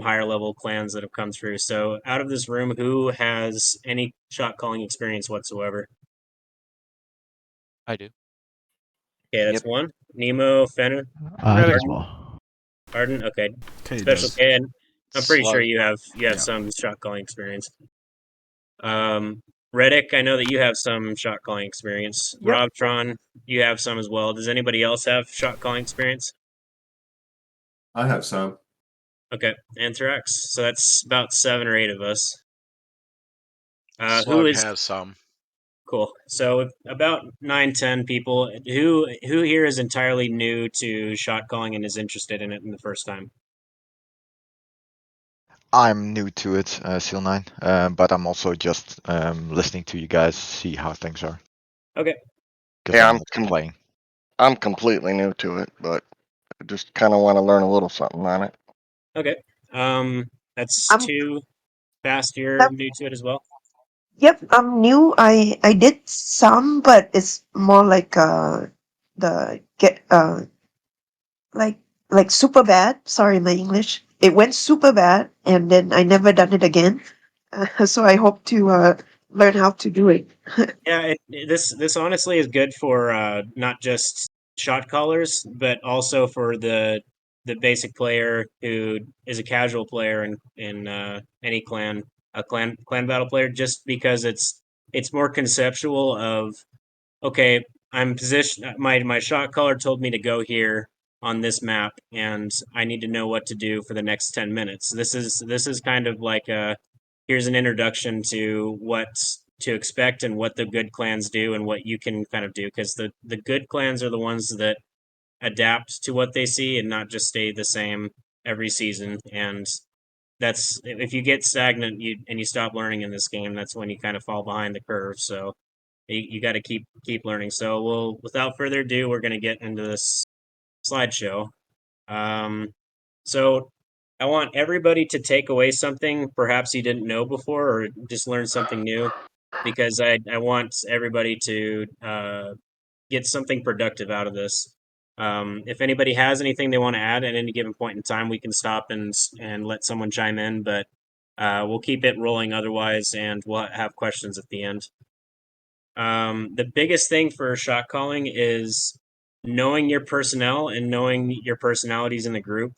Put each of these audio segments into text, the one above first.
higher level clans that have come through. So out of this room, who has any shot calling experience whatsoever? I do. Okay, that's Yep. one. Nemo, Fenner, I do Really? as well. Arden. Okay, K Special does. K, and I'm pretty sure Slug. you have Yeah. some shot calling experience. Reddick, I know that you have some shot calling experience. Yep. Robtron, you have some as well. Does anybody else have shot calling experience? I have some. Okay, Anthrax. So that's about 7 or 8 of us. Who Slug is has some. cool? So about 9, 10 people. Who here is entirely new to shot calling and is interested in it in the first time? I'm new to it, Seal 9, but I'm also just listening to you guys see how things are. Okay. Because Yeah, I'm not playing. I'm completely new to it, but I just kind of want to learn a little something on it. Okay. That's I'm 2. Fast, you're yep, new to it as well. yep, I'm new. I did some, but it's more like the get like like super bad. Sorry, my English. It went super bad, and then I never done it again. So I hope to learn how to do it. Yeah, this honestly is good for not just shot callers, but also for the basic player who is a casual player in any clan, a clan battle player, just because it's more conceptual of okay, I'm positioned. My shot caller told me to go here on this map, and I need to know what to do for the next 10 minutes. This is kind of like a here's an introduction to what to expect and what the good clans do and what you can kind of do because the good clans are the ones that adapt to what they see and not just stay the same every season. And that's if you get stagnant and you stop learning in this game, that's when you kind of fall behind the curve. So you got to keep learning. So we'll without further ado, we're going to get into this slideshow. Um, so I want everybody to take away something perhaps you didn't know before or just learn something new because I want everybody to get something productive out of this. If anybody has anything they want to add at any given point in time, we can stop and let someone chime in, but we'll keep it rolling otherwise, and we'll have questions at the end. The biggest thing for shot calling is knowing your personnel and knowing your personalities in the group.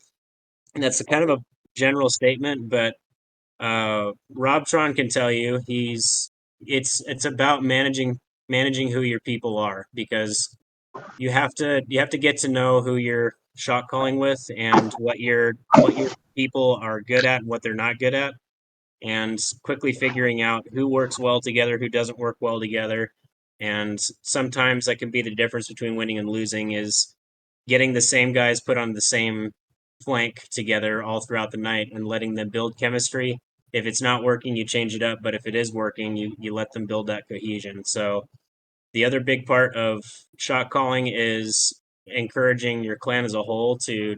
And that's a kind of a general statement, but Robtron can tell you it's about managing who your people are because you have to get to know who you're shot calling with and what your people are good at and what they're not good at and quickly figuring out who works well together, who doesn't work well together. And sometimes that can be the difference between winning and losing is getting the same guys put on the same flank together all throughout the night and letting them build chemistry. If it's not working, you change it up, but if it is working, you let them build that cohesion. So the other big part of shot calling is encouraging your clan as a whole to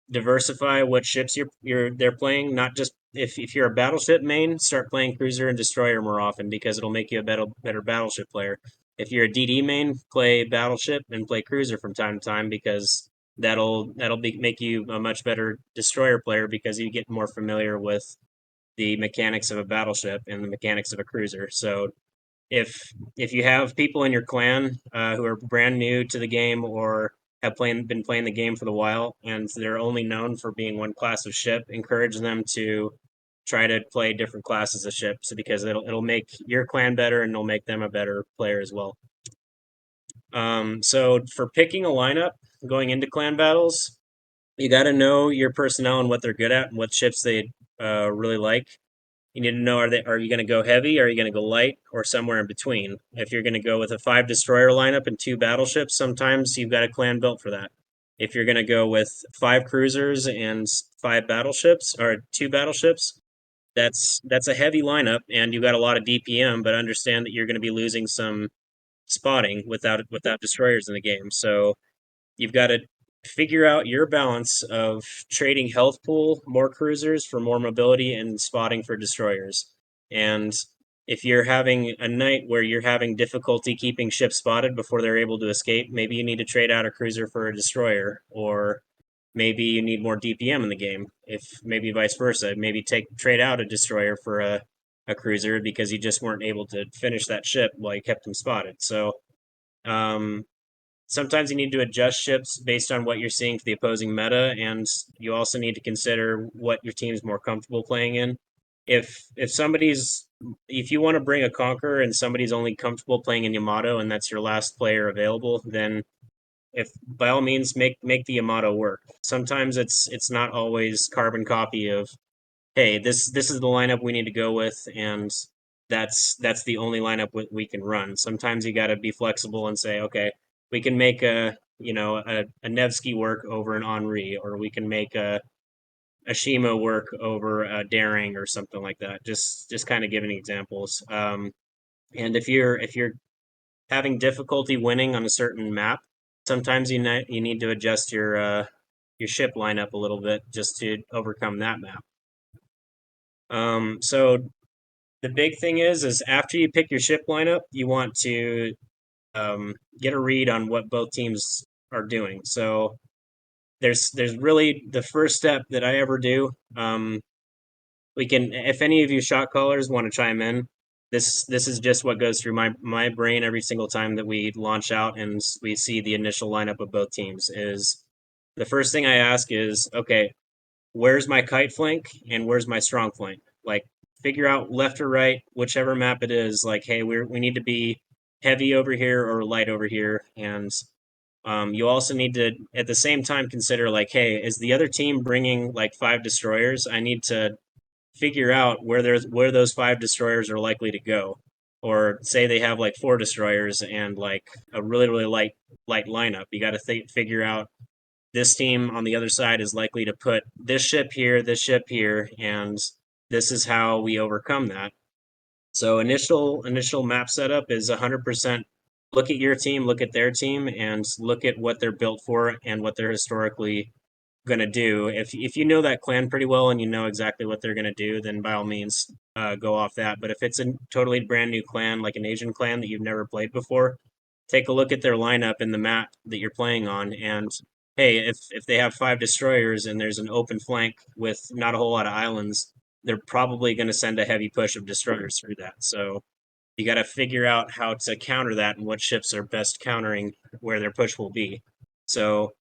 diversify what ships they're playing. Not just if you're a battleship main, start playing cruiser and destroyer more often because it'll make you a better battleship player. If you're a DD main, play battleship and play cruiser from time to time because make you a much better destroyer player because you get more familiar with the mechanics of a battleship and the mechanics of a cruiser. So if you have people in your clan who are brand new to the game or have been playing the game for a while and they're only known for being one class of ship, encourage them to try to play different classes of ships because it'll make your clan better and it'll make them a better player as well. So for picking a lineup going into clan battles, you got to know your personnel and what they're good at and what ships they really like. You need to know are you going to go heavy, are you going to go light, or somewhere in between? If you're going to go with a 5 destroyer lineup and 2 battleships, sometimes you've got a clan built for that. If you're going to go with 5 cruisers and 5 battleships or 2 battleships, that's a heavy lineup, and you've got a lot of DPM. But understand that you're going to be losing some spotting without destroyers in the game. So you've got to figure out your balance of trading health pool, more cruisers for more mobility, and spotting for destroyers. And if you're having a night where you're having difficulty keeping ships spotted before they're able to escape, maybe you need to trade out a cruiser for a destroyer, or maybe you need more DPM in the game. If maybe vice versa, maybe trade out a destroyer for a cruiser because you just weren't able to finish that ship while you kept them spotted. So sometimes you need to adjust ships based on what you're seeing for the opposing meta, and you also need to consider what your team's more comfortable playing in. If you want to bring a Conqueror and somebody's only comfortable playing in Yamato and that's your last player available, then if by all means make the Yamato work. Sometimes it's not always carbon copy of, hey, this is the lineup we need to go with, and that's the only lineup we can run. Sometimes you got to be flexible and say, okay, we can make a Nevsky work over an Henri, or we can make a Shima work over a Daring or something like that. Just kind of giving examples. And if you're having difficulty winning on a certain map, sometimes you need to adjust your ship lineup a little bit just to overcome that map. So the big thing is after you pick your ship lineup, you want to get a read on what both teams are doing. So there's really the first step that I ever do. We can, if any of you shot callers want to chime in, this is just what goes through my brain every single time that we launch out and we see the initial lineup of both teams. Is the first thing I ask is, okay, where's my kite flank and where's my strong flank? Like, figure out left or right, whichever map it is. Like, hey, we need to be heavy over here or light over here, and you also need to at the same time consider, like, hey, is the other team bringing like 5 destroyers? I need to figure out where those 5 destroyers are likely to go. Or say they have like 4 destroyers and like a really light lineup. You got to figure out this team on the other side is likely to put this ship here, and this is how we overcome that. So initial map setup is 100% look at your team, look at their team, and look at what they're built for and what they're historically going to do. If you know that clan pretty well and you know exactly what they're going to do, then by all means go off that. But if it's a totally brand new clan, like an Asian clan that you've never played before, take a look at their lineup in the map that you're playing on, and hey, if they have 5 destroyers and there's an open flank with not a whole lot of islands, they're probably going to send a heavy push of destroyers through that. So you got to figure out how to counter that and what ships are best countering where their push will be. So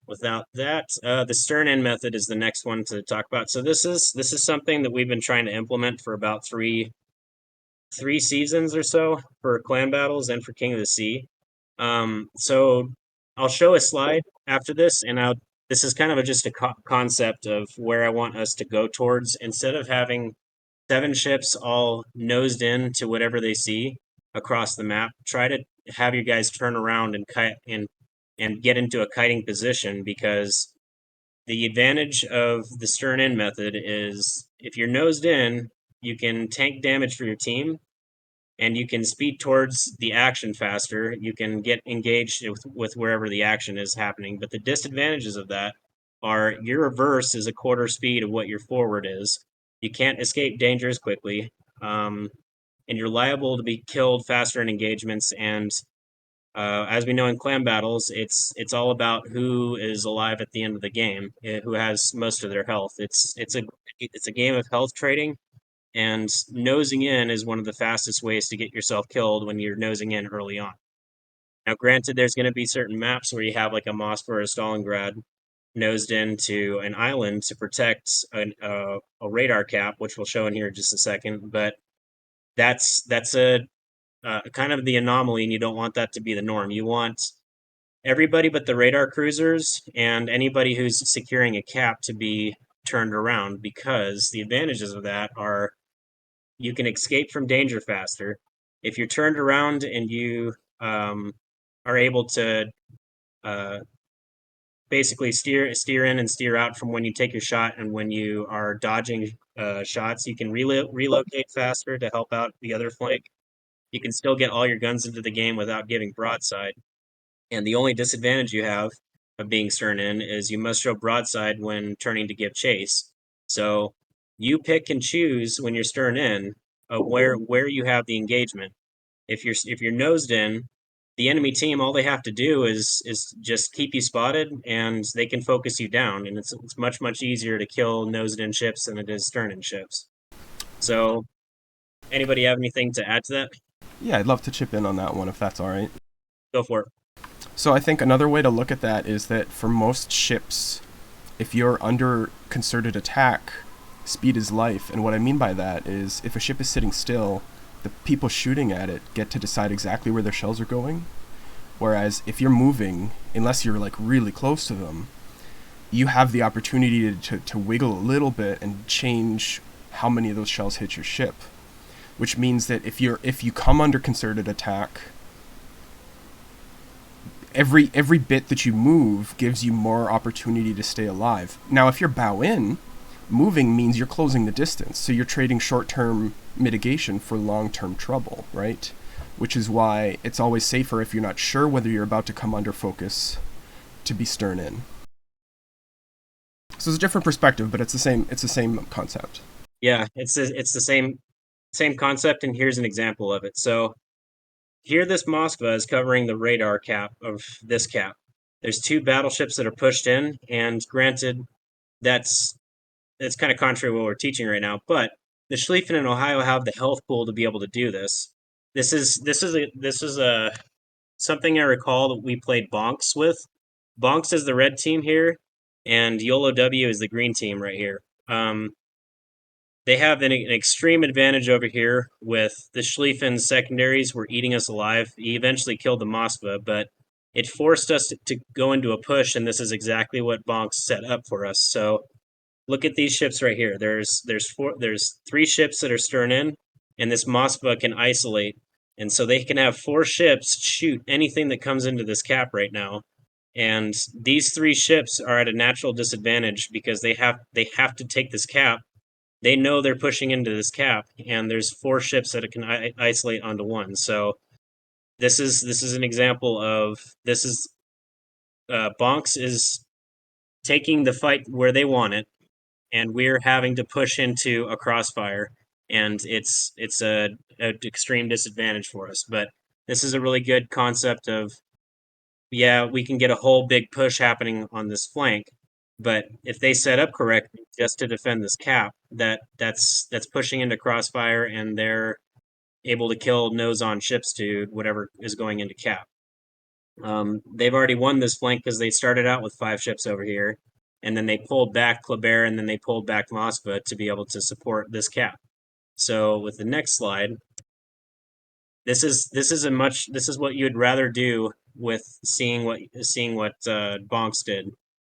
without that, the stern end method is the next one to talk about. So this is something that we've been trying to implement for about three seasons or so for clan battles and for King of the Sea. So I'll show a slide after this, and this is kind of just a concept of where I want us to go towards. Instead of having 7 ships all nosed in to whatever they see across the map, try to have you guys turn around and kite and get into a kiting position, because the advantage of the stern in method is if you're nosed in, you can tank damage for your team and you can speed towards the action faster. You can get engaged with wherever the action is happening. But the disadvantages of that are your reverse is a quarter speed of what your forward is. You can't escape danger as quickly, and you're liable to be killed faster in engagements. And as we know in clan battles, it's all about who is alive at the end of the game, who has most of their health. It's a game of health trading, and nosing in is one of the fastest ways to get yourself killed when you're nosing in early on. Now, granted, there's going to be certain maps where you have like a Moskva or a Stalingrad nosed into an island to protect a radar cap, which we'll show in here in just a second. But that's a kind of the anomaly, and you don't want that to be the norm. You want everybody but the radar cruisers and anybody who's securing a cap to be turned around, because the advantages of that are you can escape from danger faster. If you're turned around and you are able to basically steer in and steer out from when you take your shot and when you are dodging shots, you can relocate faster to help out the other flank. You can still get all your guns into the game without giving broadside. And the only disadvantage you have of being stern in is you must show broadside when turning to give chase. So you pick and choose when you're stern in where you have the engagement. If you're nosed in, the enemy team, all they have to do is just keep you spotted, and they can focus you down, and it's much easier to kill nosed-in ships than it is stern-in ships. So, anybody have anything to add to that? Yeah, I'd love to chip in on that one if that's all right. Go for it. So I think another way to look at that is that for most ships, if you're under concerted attack, speed is life. And what I mean by that is if a ship is sitting still, the people shooting at it get to decide exactly where their shells are going. Whereas if you're moving, unless you're like really close to them, you have the opportunity to wiggle a little bit and change how many of those shells hit your ship. Which means that if you come under concerted attack, every bit that you move gives you more opportunity to stay alive. Now, if you're bow in, moving means you're closing the distance, so you're trading short-term mitigation for long-term trouble, right? Which is why it's always safer if you're not sure whether you're about to come under focus to be stern in. So it's a different perspective, but it's the same concept. Yeah, it's the same concept, and here's an example of it. So here this Moskva is covering the radar cap of this cap. There's 2 battleships that are pushed in, and granted, that's kind of contrary to what we're teaching right now, but the Schlieffen and Ohio have the health pool to be able to do this. This is a something I recall that we played Bonks with. Bonks is the red team here, and Y0L0 is the green team right here. They have an extreme advantage over here with the Schlieffen secondaries were eating us alive. He eventually killed the Moskva, but it forced us to go into a push, and this is exactly what Bonks set up for us. So look at these ships right here. There's 3 ships that are stern in, and this Moskva can isolate. And so they can have 4 ships shoot anything that comes into this cap right now. And these 3 ships are at a natural disadvantage because they have to take this cap. They know they're pushing into this cap, and there's 4 ships that it can isolate onto one. So this is an example of Bonks is taking the fight where they want it, and we're having to push into a crossfire, and it's a extreme disadvantage for us. But this is a really good concept of, yeah, we can get a whole big push happening on this flank, but if they set up correctly just to defend this cap, that's pushing into crossfire, and they're able to kill nose-on ships to whatever is going into cap. They've already won this flank because they started out with 5 ships over here, and then they pulled back Kleber, and then they pulled back Moskva to be able to support this cap. So with the next slide, this is what you'd rather do with seeing what Bonks did.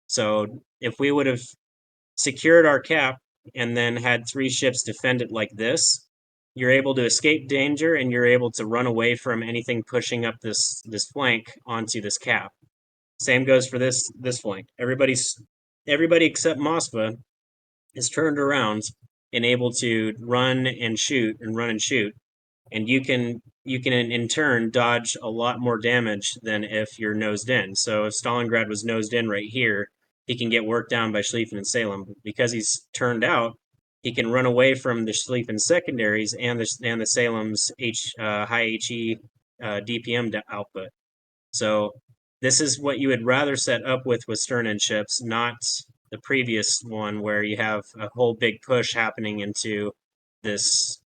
So if we would have secured our cap and then had 3 ships defend it like this, you're able to escape danger, and you're able to run away from anything pushing up this flank onto this cap. Same goes for this flank. Everybody except Moskva is turned around and able to run and shoot, and you can in turn dodge a lot more damage than if you're nosed in. So if Stalingrad was nosed in right here, he can get worked down by Schlieffen and Salem. Because he's turned out, he can run away from the Schlieffen secondaries and the Salem's high HE DPM output. So this is what you would rather set up with stern-in ships, not the previous one where you have a whole big push happening into this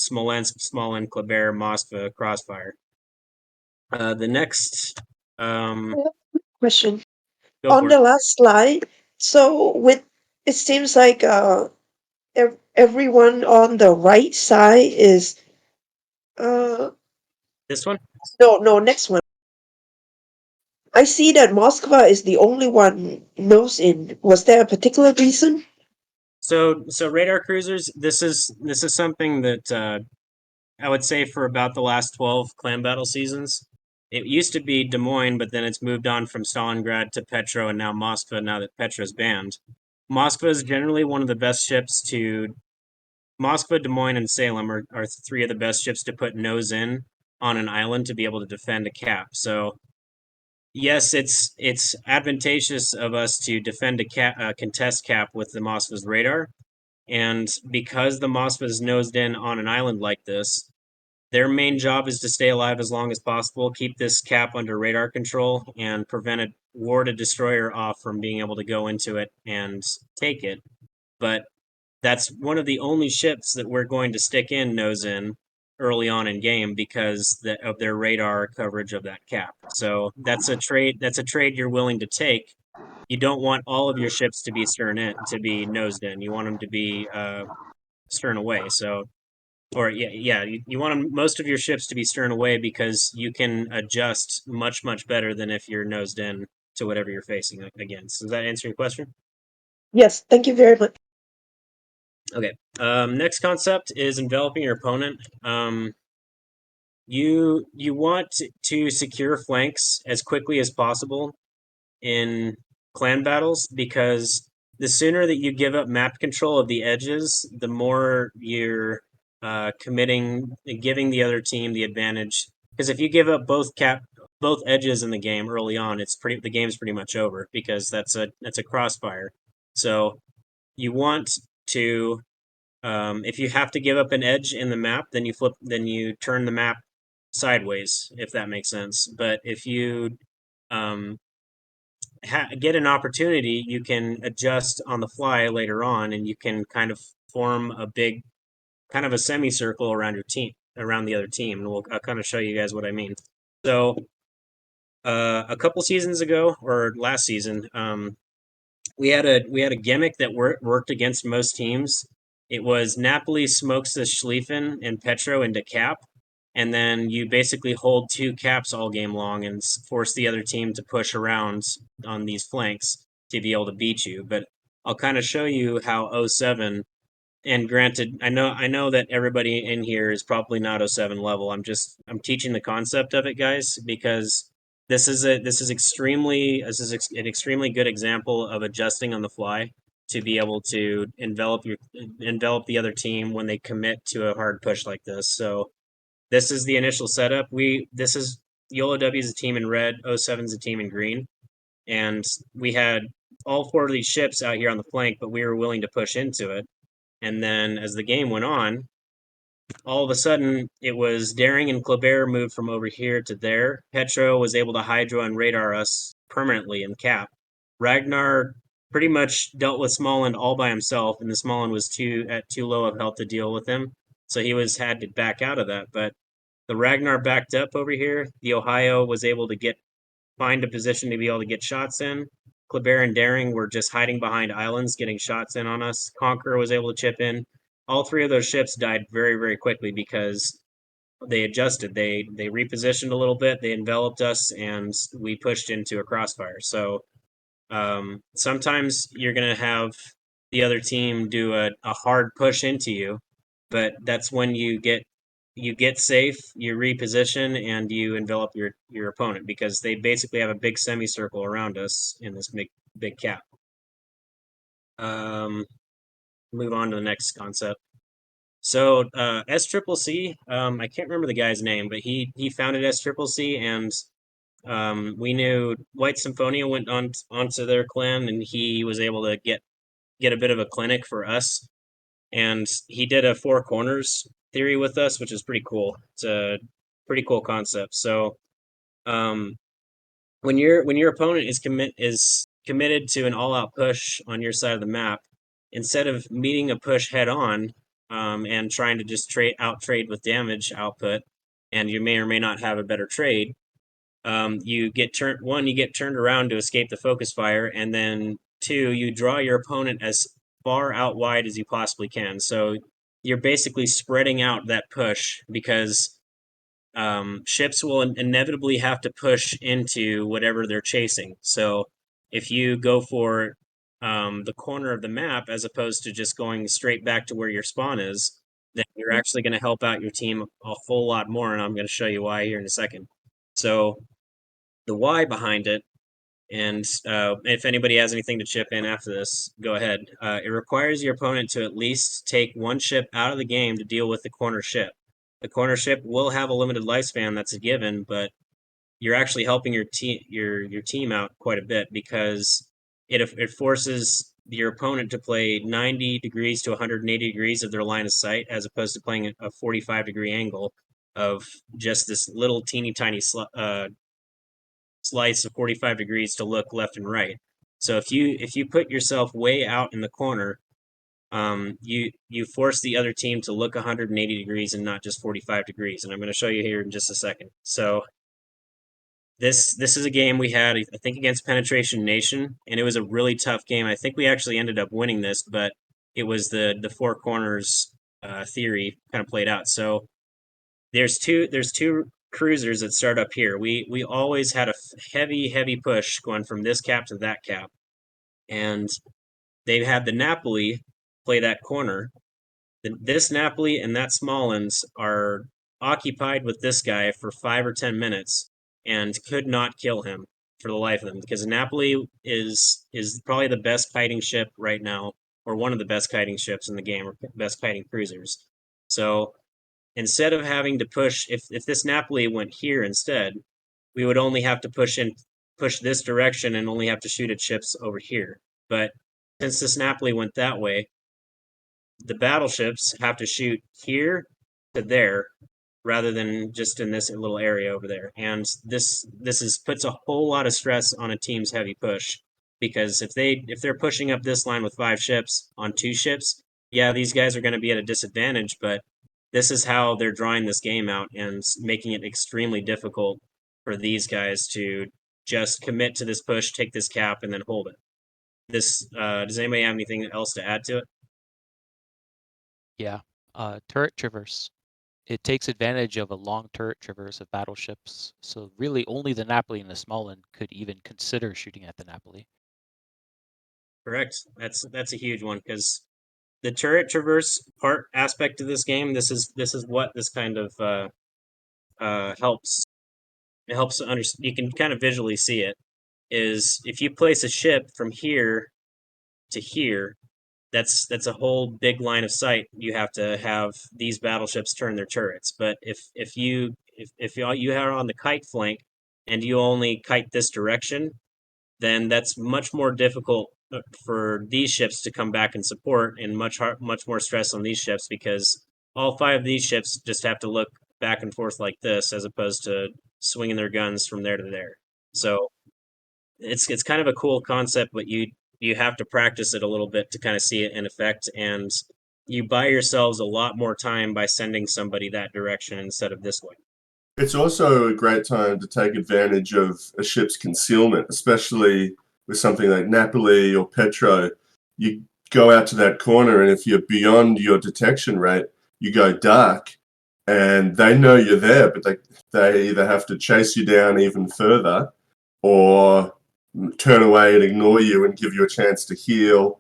Smolensk, Smolin, Kleber, Moskva crossfire. The next Question. go On for the it. last slide, so with it seems like everyone on the right side is This one. no, next one. I see that Moskva is the only one nose in. Was there a particular reason? So radar cruisers. This is something that I would say for about the last 12 clan battle seasons. It used to be Des Moines, but then it's moved on from Stalingrad to Petro, and now Moskva. Now that Petro's banned, Moskva is generally one of the best ships to. Moskva, Des Moines, and Salem are 3 of the best ships to put nose in on an island to be able to defend a cap. So yes, it's advantageous of us to defend a contest cap with the Moskva's radar, and because the Moskva is nosed in on an island like this, their main job is to stay alive as long as possible, keep this cap under radar control, and ward a destroyer off from being able to go into it and take it. But that's one of the only ships that we're going to stick in nose in early on in game because of their radar coverage of that cap. So that's a trade. That's a trade you're willing to take. You don't want all of your ships to be nosed in. You want them to be stern away. So, or yeah, you want most of your ships to be stern away because you can adjust much better than if you're nosed in to whatever you're facing against. Does that answer your question? Yes, thank you very much. Okay. Next concept is enveloping your opponent. You want to secure flanks as quickly as possible in clan battles because the sooner that you give up map control of the edges, the more you're giving the other team the advantage. Because if you give up both edges in the game early on, the game's pretty much over because that's a crossfire. So you want to if you have to give up an edge in the map, then you turn the map sideways, if that makes sense. But if you um, get an opportunity, you can adjust on the fly later on, and you can kind of form kind of a semicircle around around the other team. And I'll kind of show you guys what I mean. So, a couple seasons ago, or last season, we had a gimmick that worked against most teams. It was Napoli smokes the Schlieffen and Petro into cap, and then you basically hold two caps all game long and force the other team to push around on these flanks to be able to beat you. But I'll kind of show you how 07. And granted, I know that everybody in here is probably not 07 level. I'm teaching the concept of it, guys, because this is an extremely good example of adjusting on the fly to be able to envelop the other team when they commit to a hard push like this. So this is the initial setup. This is Y0L0W is a team in red, 07 is a team in green, and we had all four of these ships out here on the flank, but we were willing to push into it. And then as the game went on, all of a sudden it was Daring and Kleber moved from over here to there. Petro was able to hydro and radar us permanently in cap. Ragnar pretty much dealt with Smallland all by himself, and the Smallland was too low of health to deal with him, so he had to back out of that. But the Ragnar backed up over here. The Ohio was able to find a position to be able to get shots in. Kleber and Daring were just hiding behind islands, getting shots in on us. Conqueror was able to chip in. All three of those ships died very quickly because they adjusted. They repositioned a little bit. They enveloped us, and we pushed into a crossfire. So sometimes you're going to have the other team do a hard push into you, but that's when you get safe, you reposition, and you envelop your opponent because they basically have a big semicircle around us in this big cap. Move on to the next concept. So SCCC, I can't remember the guy's name, but he founded SCCC, and we knew White Symphonia went onto their clan, and he was able to get a bit of a clinic for us, and he did a four corners theory with us, which is pretty cool. It's a pretty cool concept. So, when your opponent is committed to an all out push on your side of the map, instead of meeting a push head on, and trying to just out trade with damage output, and you may or may not have a better trade. You get turned around to escape the focus fire, and then two, you draw your opponent as far out wide as you possibly can. So you're basically spreading out that push because ships will inevitably have to push into whatever they're chasing. So if you go for the corner of the map as opposed to just going straight back to where your spawn is, then you're actually going to help out your team a whole lot more, and I'm going to show you why here in a second. So the why behind it, and if anybody has anything to chip in after this, go ahead. It requires your opponent to at least take one ship out of the game to deal with the corner ship. The corner ship will have a limited lifespan, that's a given, but you're actually helping your team out quite a bit because it forces your opponent to play 90 degrees to 180 degrees of their line of sight as opposed to playing a 45-degree angle. of just this little teeny tiny slice of 45 degrees to look left and right. So if you put yourself way out in the corner, you force the other team to look 180 degrees and not just 45 degrees. And I'm going to show you here in just a second. So this is a game we had, I think, against Penetration Nation, and it was a really tough game. I think we actually ended up winning this, but it was the four corners theory kind of played out. So there's two cruisers that start up here. We always had a heavy push going from this cap to that cap, and they had the Napoli play that corner. This Napoli and that Smallens are occupied with this guy for 5 or 10 minutes and could not kill him for the life of them, because Napoli is probably the best kiting ship right now, or one of the best kiting ships in the game, or best kiting cruisers. So instead of having to push, if this Napoli went here instead, we would only have to push this direction and only have to shoot at ships over here. But since this Napoli went that way, the battleships have to shoot here to there rather than just in this little area over there. And this puts a whole lot of stress on a team's heavy push, because if they're pushing up this line with 5 ships on 2 ships, yeah, these guys are going to be at a disadvantage, but this is how they're drawing this game out and making it extremely difficult for these guys to just commit to this push, take this cap, and then hold it. This does anybody have anything else to add to it? Yeah. Turret traverse. It takes advantage of a long turret traverse of battleships, so really only the Napoli and the Smolin could even consider shooting at the Napoli. Correct. That's a huge one, because the turret traverse part aspect of this game. This is what this kind of helps. It helps to understand. You can kind of visually see it. Is if you place a ship from here to here, that's a whole big line of sight. You have to have these battleships turn their turrets. But if you are on the kite flank and you only kite this direction, then that's much more difficult for these ships to come back and support, and much more stress on these ships, because all 5 of these ships just have to look back and forth like this, as opposed to swinging their guns from there to there. So it's kind of a cool concept, but you have to practice it a little bit to kind of see it in effect, and you buy yourselves a lot more time by sending somebody that direction instead of this way. It's also a great time to take advantage of a ship's concealment, especially with something like Napoli or Petro. You go out to that corner, and if you're beyond your detection rate, you go dark, and they know you're there, but they either have to chase you down even further or turn away and ignore you and give you a chance to heal,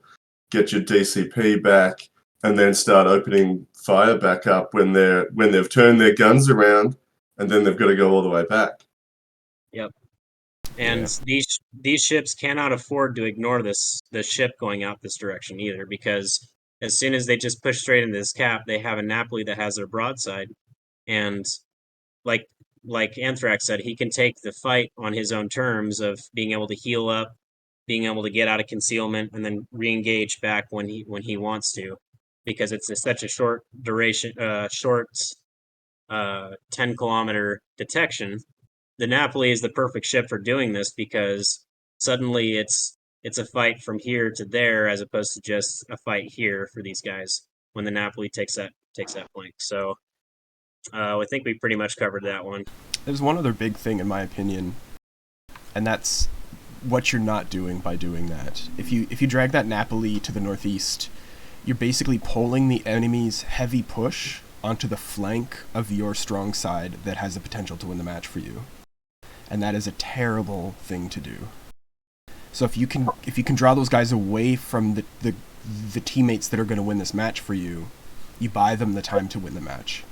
get your DCP back, and then start opening fire back up when they've turned their guns around, and then they've got to go all the way back. Yep. And these ships cannot afford to ignore the ship going out this direction either, because as soon as they just push straight into this cap, they have a Napoli that has their broadside, and like Anthrax said, he can take the fight on his own terms of being able to heal up, being able to get out of concealment, and then re-engage back when he wants to, because it's such a short duration, 10-kilometer detection. The Napoli is the perfect ship for doing this, because suddenly it's a fight from here to there, as opposed to just a fight here for these guys when the Napoli takes that flank. So I think we pretty much covered that one. There's one other big thing, in my opinion, and that's what you're not doing by doing that. If you drag that Napoli to the northeast, you're basically pulling the enemy's heavy push onto the flank of your strong side that has the potential to win the match for you. And that is a terrible thing to do. So if you can draw those guys away from the teammates that are going to win this match for you, you buy them the time to win the match.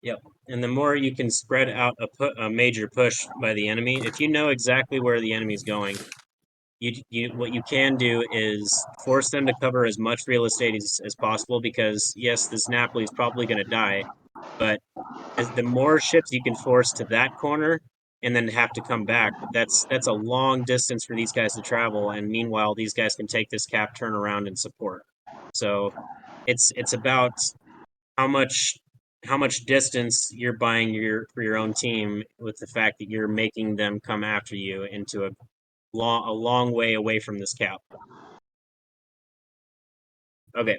Yep. And the more you can spread out a major push by the enemy, if you know exactly where the enemy's going, what you can do is force them to cover as much real estate as possible, because yes, this Napoli is probably going to die, but as the more ships you can force to that corner and then have to come back, that's a long distance for these guys to travel, and meanwhile these guys can take this cap, turn around, and support. So it's about how much distance you're buying for your own team with the fact that you're making them come after you into a long way away from this cap. Okay.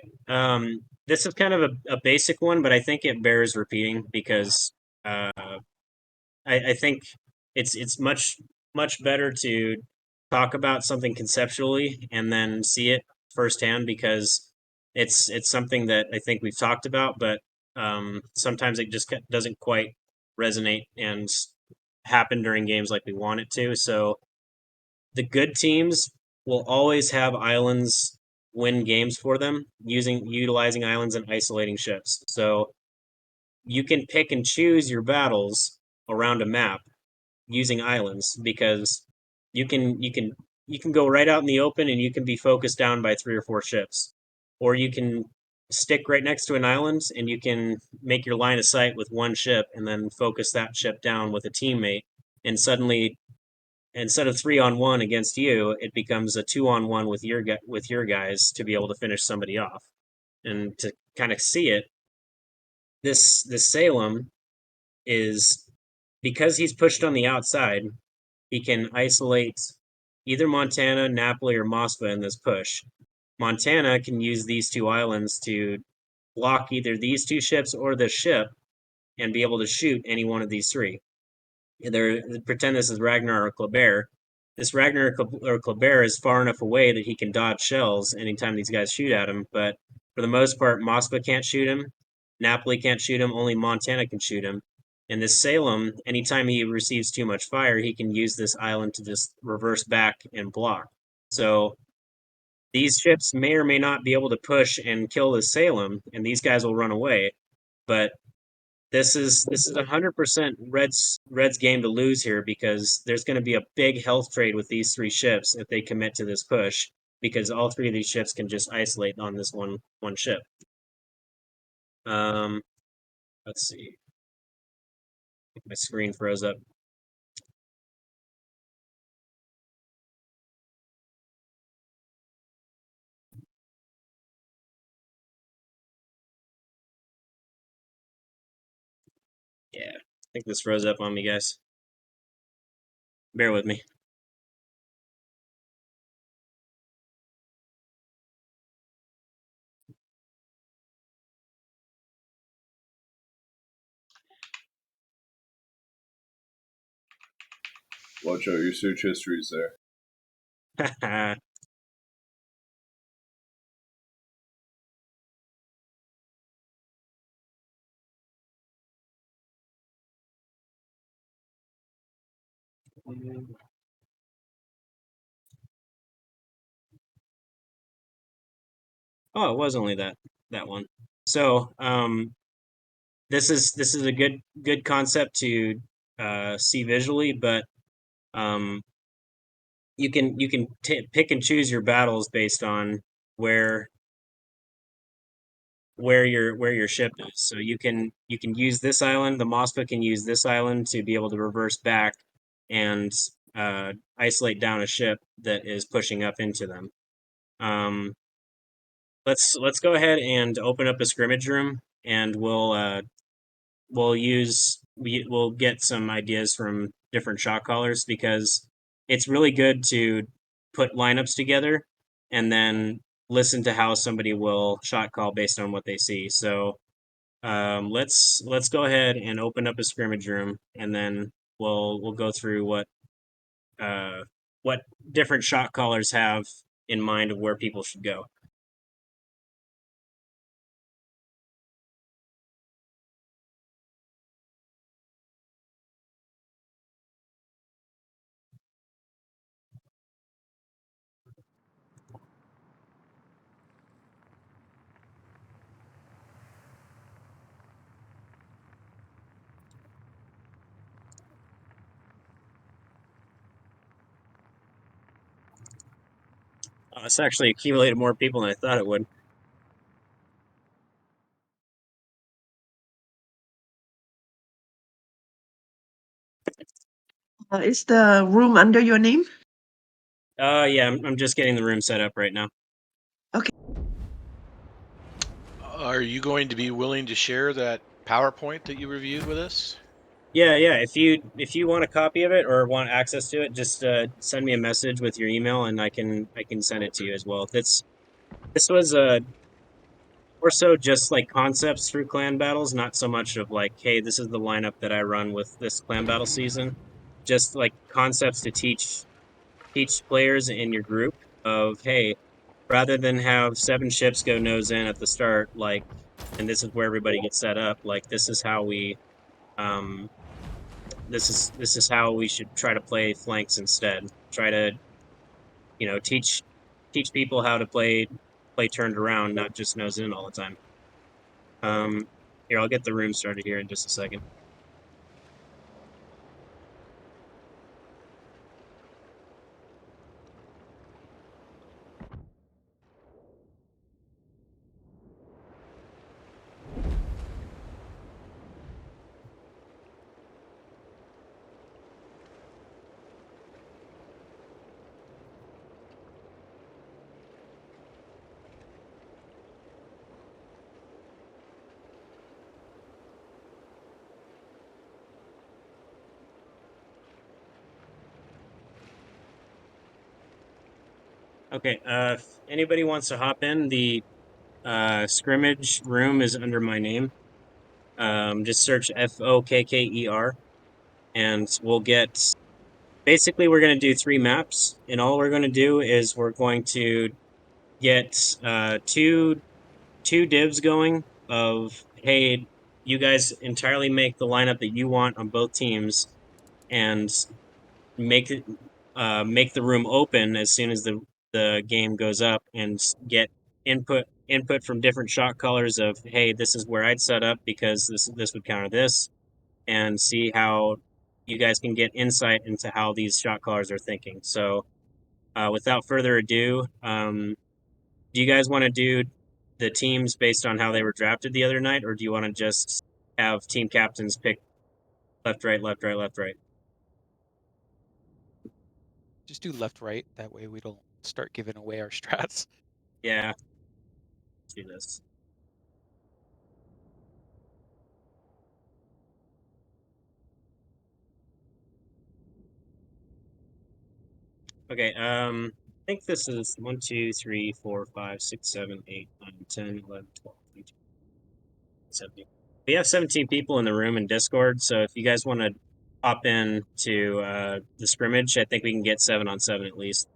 This is kind of a basic one, but I think it bears repeating because uh, I think it's much better to talk about something conceptually and then see it firsthand because it's something that I think we've talked about, but sometimes it just doesn't quite resonate and happen during games like we want it to. So the good teams will always have islands win games for them utilizing islands and isolating ships. So you can pick and choose your battles around a map using islands because you can go right out in the open and you can be focused down by 3 or 4 ships, or you can stick right next to an island and you can make your line of sight with 1 ship and then focus that ship down with a teammate, and suddenly instead of 3-on-1 against you, it becomes a 2-on-1 with your guys to be able to finish somebody off. And to kind of see it, this Salem is, because he's pushed on the outside, he can isolate either Montana, Napoli, or Mospa in this push. Montana can use these 2 islands to block either these 2 ships or this ship and be able to shoot any one of these 3. They're pretend this is Ragnar or Kleber. This Ragnar or Kleber is far enough away that he can dodge shells anytime these guys shoot at him, but for the most part, Mospa can't shoot him, Napoli can't shoot him, only Montana can shoot him. And this Salem, anytime he receives too much fire, he can use this island to just reverse back and block. So these ships may or may not be able to push and kill the Salem, and these guys will run away. But this is 100% Reds game to lose here because there's going to be a big health trade with these 3 ships if they commit to this push, because all 3 of these ships can just isolate on this one ship. Let's see. My screen froze up. Yeah, I think this froze up on me, guys. Bear with me. Watch out, your search history is there. Oh, it was only that one. So, this is a good concept to see visually, but um, you can pick and choose your battles based on where your ship is. So you can use this island. The Mospa can use this island to be able to reverse back and isolate down a ship that is pushing up into them. Let's go ahead and open up a scrimmage room, and we'll get some ideas from different shot callers, because it's really good to put lineups together and then listen to how somebody will shot call based on what they see. So let's go ahead and open up a scrimmage room, and then we'll go through what different shot callers have in mind of where people should go. It's actually accumulated more people than I thought it would. Is the room under your name? Yeah, I'm just getting the room set up right now. Okay. Are you going to be willing to share that PowerPoint that you reviewed with us? Yeah. If you want a copy of it or want access to it, just send me a message with your email, and I can send it to you as well. This was more so just like concepts through clan battles, not so much of like, hey, this is the lineup that I run with this clan battle season. Just like concepts to teach players in your group of, hey, rather than have 7 ships go nose in at the start, like, and this is where everybody gets set up. Like, um, this is how we should try to play flanks instead. Try to teach people how to play turned around, not just nose in all the time. Here, I'll get the room started here in just a second. Okay, if anybody wants to hop in, the scrimmage room is under my name. Just search Fokker, and we'll get. Basically, we're going to do 3 maps, and all we're going to do is we're going to get two divs going of, hey, you guys entirely make the lineup that you want on both teams, and make it make the room open as soon as the game goes up, and get input from different shot colors of, hey, this is where I'd set up because this would counter this, and see how you guys can get insight into how these shot callers are thinking. So, without further ado, do you guys want to do the teams based on how they were drafted the other night, or do you want to just have team captains pick left, right, left, right, left, right? Just do left, right. That way we don't start giving away our strats. Yeah, let's do this. Okay, I think this is 1, 2, 3, 4, 5, 6, 7, 8, 9, 10, 11, 12, 13, 17. We have 17 people in the room in Discord, so if you guys want to hop in to the scrimmage, I think we can get 7-on-7 at least.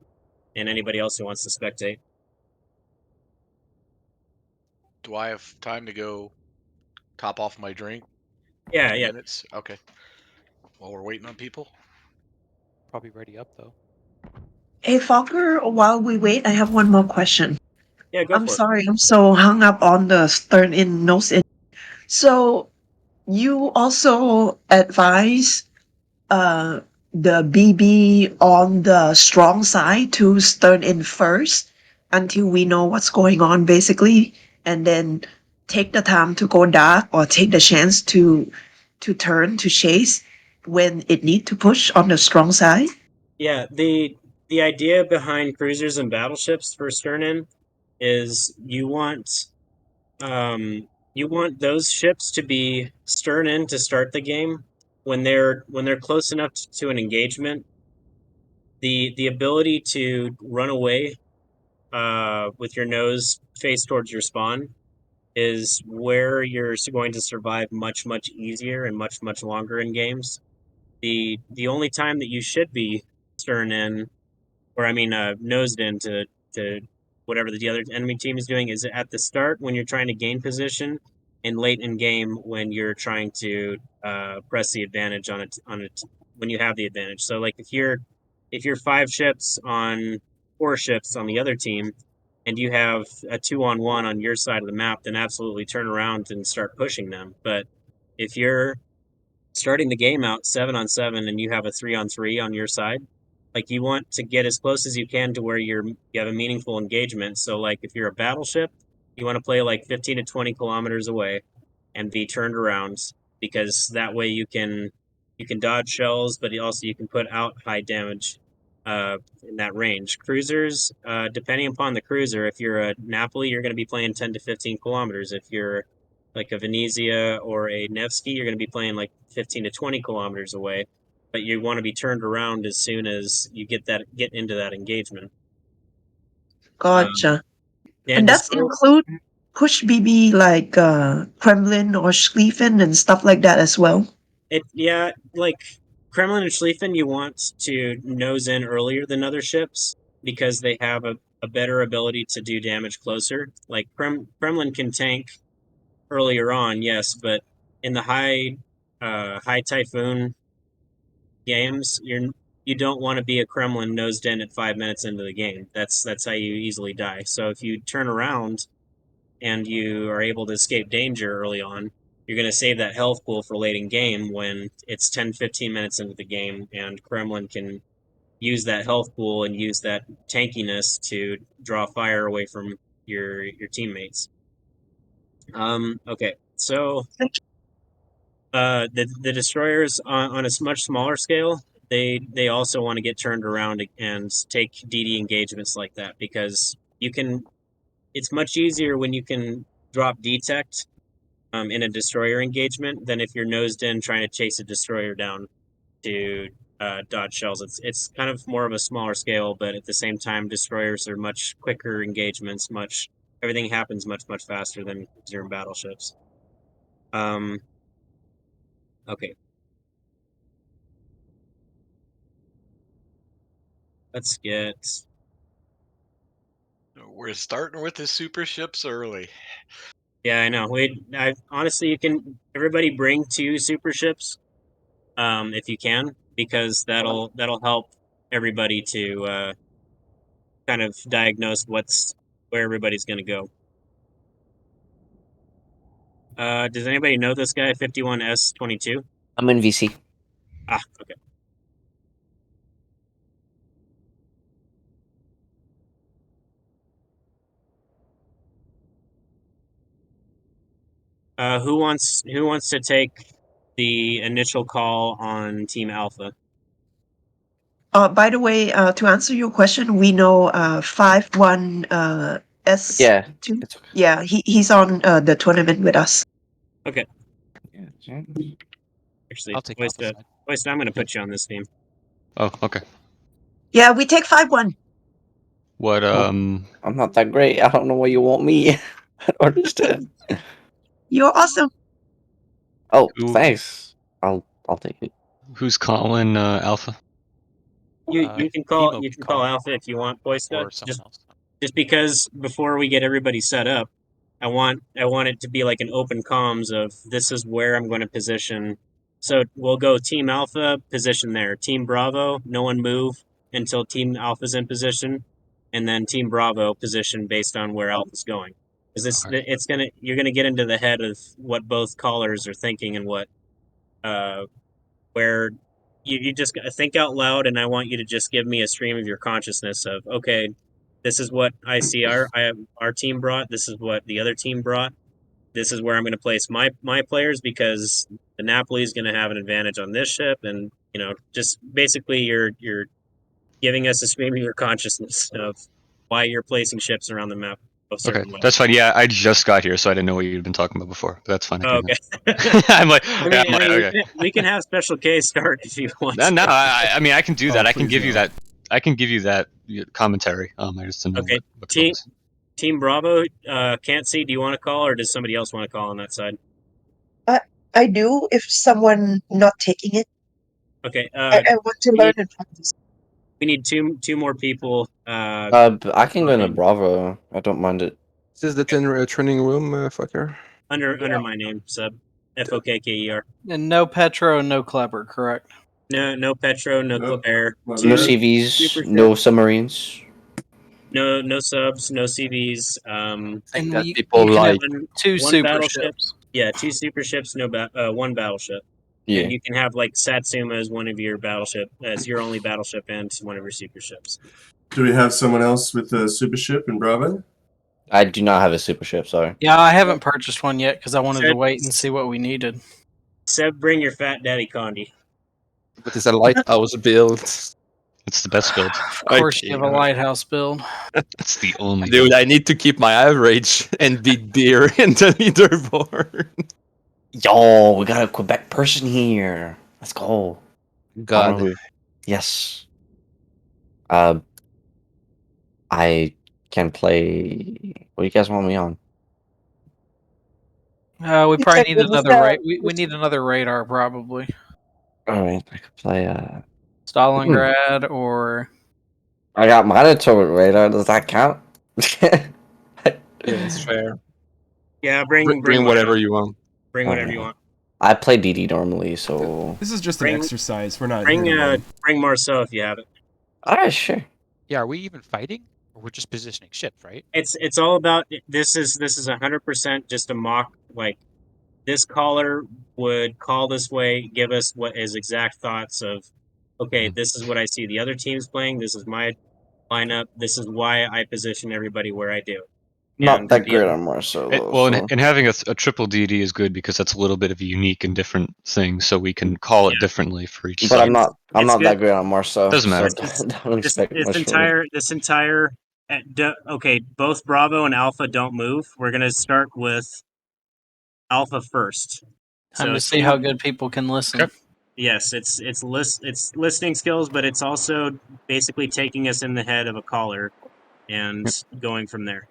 And anybody else who wants to spectate. Do I have time to go top off my drink? Yeah, 2 yeah. minutes? Okay. While we're waiting on people? Probably ready up though. Hey, Fokker, while we wait, I have one more question. Yeah, go I'm for it. sorry, I'm so hung up on the stern in, nose in. So, you also advise uh, the BB on the strong side to stern in first until we know what's going on, basically, and then take the time to go dark or take the chance to turn to chase when it need to push on the strong side. Yeah, the idea behind cruisers and battleships for stern-in is you want those ships to be stern-in to start the game. When they're close enough to an engagement, the ability to run away with your nose face towards your spawn is where you're going to survive much easier and much longer in games. The only time that you should be stern in, or I mean nosed to whatever the other enemy team is doing, is at the start when you're trying to gain position, and late in game when you're trying to press the advantage on it when you have the advantage. So like if you're 5 ships on 4 ships on the other team, and you have a 2-on-1 on your side of the map, then absolutely turn around and start pushing them. But if you're starting the game out 7-on-7 and you have a 3-on-3 on your side, like, you want to get as close as you can to where you have a meaningful engagement. So like if you're a battleship, you want to play like 15 to 20 kilometers away and be turned around, because that way you can dodge shells, but also you can put out high damage in that range. Cruisers, depending upon the cruiser, if you're a Napoli, you're going to be playing 10 to 15 kilometers. If you're like a Venezia or a Nevsky, you're going to be playing like 15 to 20 kilometers away, but you want to be turned around as soon as you get into that engagement. Gotcha. Yeah, And that's include push BB like Kremlin or Schlieffen and stuff like that as well. Like Kremlin and Schlieffen, you want to nose in earlier than other ships because they have a better ability to do damage closer. Like Kremlin can tank earlier on, yes, but in the high typhoon games, you don't want to be a Kremlin nosed in at 5 minutes into the game. That's how you easily die. So if you turn around and you are able to escape danger early on, you're going to save that health pool for late in game when it's 10, 15 minutes into the game, and Kremlin can use that health pool and use that tankiness to draw fire away from your teammates. Okay, so the destroyers on a much smaller scale, they also want to get turned around and take DD engagements like that because you can. It's much easier when you can drop detect in a destroyer engagement than if you're nosed in trying to chase a destroyer down to dodge shells. It's kind of more of a smaller scale, but at the same time, destroyers are much quicker engagements. Everything happens much faster than Zerm battleships. Okay. Let's get. We're starting with the super ships early. Yeah, I know. Honestly, you can. Everybody bring 2 super ships, if you can, because that'll help everybody to kind of diagnose where everybody's going to go. Does anybody know this guy, 51S22? I'm in VC. Ah, okay. Who wants to take the initial call on Team Alpha? By the way, to answer your question, we know 51 S2. Yeah. It's okay. Yeah, he's on the tournament with us. Okay. Yeah. Actually, I'll take Alpha side. Oyster, I'm going to put you on this team. Oh, okay. Yeah, we take 5-1. What I'm not that great. I don't know why you want me. I don't understand. You're awesome. Oh, Who- thanks. I'll take it. who's calling Alpha? You can call Timo Alpha if you want, Oyster. or someone else. Just because before we get everybody set up, I want it to be like an open comms of this is where I'm going to position. So we'll go Team Alpha, position there. Team Bravo, no one move until Team Alpha's in position, and then Team Bravo position based on where Alpha's going. Because you're gonna get into the head of what both callers are thinking and what where you just think out loud, and I want you to just give me a stream of your consciousness of, okay, this is what I see our team brought. This is what the other team brought. This is where I'm going to place my players because the Napoli is going to have an advantage on this ship, and just basically you're giving us a stream of your consciousness of why you're placing ships around the map a Okay, certain way. that's fine. Yeah, I just got here, so I didn't know what you'd been talking about before. But that's fine. Oh, okay. I'm like, okay. We can have Special K start if you want. No, I mean, I can do that. I can please give you no. that. I can give you that commentary. I just didn't know Okay. what it was. Team Bravo, can't see. Do you want to call, or does somebody else want to call on that side? I do if someone not taking it. Okay. I want to learn and practice. We need two more people. I can go into Bravo. I don't mind it. This is the training room, Fokker. Under my name, sub Fokker. And no Petro, no Kleber, correct? No Petro, no Kleber. No CVs, no submarines. No subs, no CVs. think And that you people can have like- two one super battleship. ships. Yeah, 2 super ships, one battleship. Yeah. And you can have like Satsuma as one of your as your only battleship and one of your super ships. Do we have someone else with a super ship in Bravo? I do not have a super ship, sorry. Yeah, I haven't purchased one yet because I wanted to Said- wait and see what we needed. Seb, bring your fat daddy Condi. But it's a lighthouse build. It's the best build. Of course, you have a lighthouse build. It's the only Dude, build. I need to keep my average and beat deer in the leaderboard. Yo, we got a Quebec person here. Let's go. I don't God. know who- Yes. I can play. What do you guys want me on? We You probably check need with another the- we need another radar probably. All right, I could play. Stalingrad or I got monitor radar. Does that count? Yeah, it's fair. Yeah, bring whatever you want. Bring whatever you want. I play DD normally, so. This is just Bring- an exercise. We're not Bring here to win. bring Marceau if you have it. All right, sure. Yeah, are we even fighting? Or we're just positioning ships, right? It's all about this is 100% just a mock. Like, this caller would call this way, give us what his exact thoughts of, okay, this is what I see the other teams playing, this is my lineup, this is why I position everybody where I do. Not And that the- great on Marcel, though. Well, so. and having a triple DD is good because that's a little bit of a unique and different thing, so we can call it differently for each But side. I'm not it's that good. great on Marcel. Doesn't matter. So don't expect much from me. This entire okay, both Bravo and Alpha don't move. We're gonna start with Alpha first. time So to see how good people can listen. Okay. yes, it's listening skills, but it's also basically taking us in the head of a caller and going from there.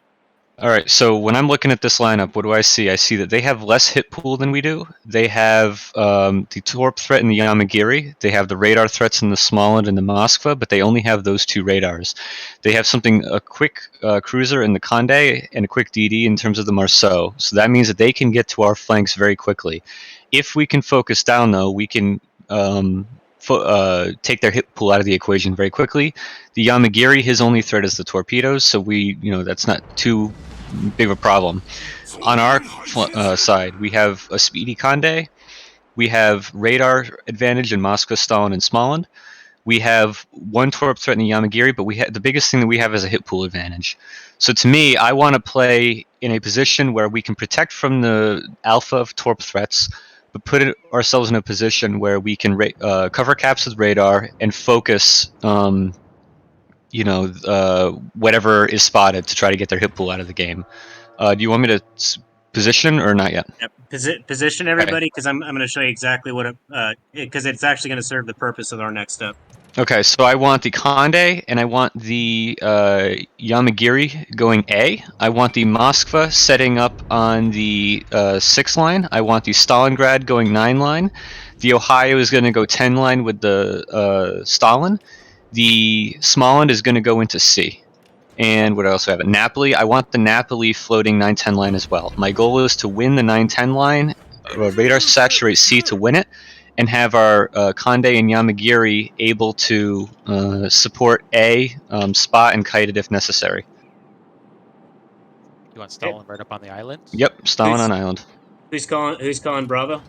All right, so when I'm looking at this lineup, what do I see? I see that they have less hit pool than we do. They have the Torp threat and the Yamagiri. They have the radar threats in the Smolensk and the Moskva, but they only have those two radars. They have a quick cruiser in the Conde and a quick DD in terms of the Marceau. So that means that they can get to our flanks very quickly. If we can focus down, though, we can take their hit pool out of the equation very quickly. The Yamagiri, his only threat is the torpedoes, so that's not too big of a problem. On our side, we have a speedy Conde, we have radar advantage in Moscow, Stalin, and Smolensk. We have one Torp threat in the Yamagiri, but the biggest thing that we have is a hit pool advantage. So to me, I want to play in a position where we can protect from the alpha of Torp threats, but put ourselves in a position where we can cover caps with radar and focus whatever is spotted to try to get their hit pool out of the game. Do you want me to position or not yet? Yep. Position everybody, because I'm going to show you exactly what because it's actually going to serve the purpose of our next step. Okay, so I want the Conde and I want the Yamagiri going A. I want the Moskva setting up on the 6 line. I want the Stalingrad going 9 line. The Ohio is going to go 10 line with the Stalin. The Smolensk is going to go into C. And what else do I have? Napoli. I want the Napoli floating 9-10 line as well. My goal is to win the 9-10 line, radar saturate C to win it, and have our Conde and Yamagiri able to support A, spot, and kite it if necessary. You want Stalin right up on the island? Yep, Stalin on island. Who's calling Bravo?